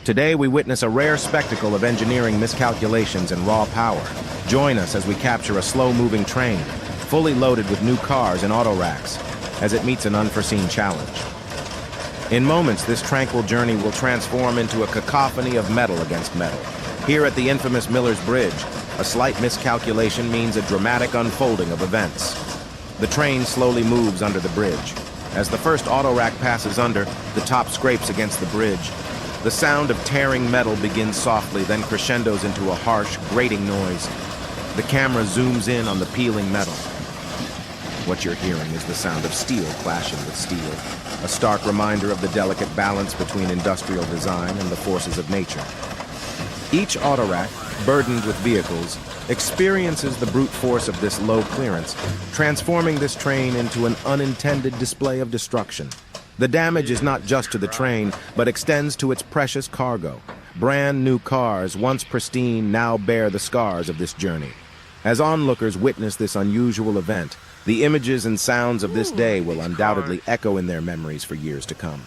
Today we witness a rare spectacle of engineering miscalculations and raw power. Join us as we capture a slow-moving train, fully loaded with new cars and autoracks, as it meets an unforeseen challenge. In moments, this tranquil journey will transform into a cacophony of metal against metal. Here at the infamous Miller's Bridge, a slight miscalculation means a dramatic unfolding of events. The train slowly moves under the bridge. As the first autorack passes under, the top scrapes against the bridge. The sound of tearing metal begins softly, then crescendos into a harsh, grating noise. The camera zooms in on the peeling metal. What you're hearing is the sound of steel clashing with steel, a stark reminder of the delicate balance between industrial design and the forces of nature. Each autorack, burdened with vehicles, experiences the brute force of this low clearance, transforming this train into an unintended display of destruction. The damage is not just to the train, but extends to its precious cargo. Brand new cars, once pristine, now bear the scars of this journey. As onlookers witness this unusual event, the images and sounds of this day will undoubtedly echo in their memories for years to come.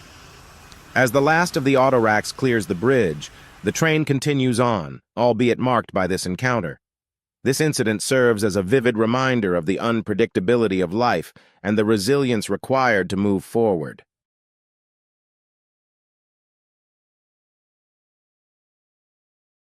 As the last of the autoracks clears the bridge, the train continues on, albeit marked by this encounter. This incident serves as a vivid reminder of the unpredictability of life and the resilience required to move forward.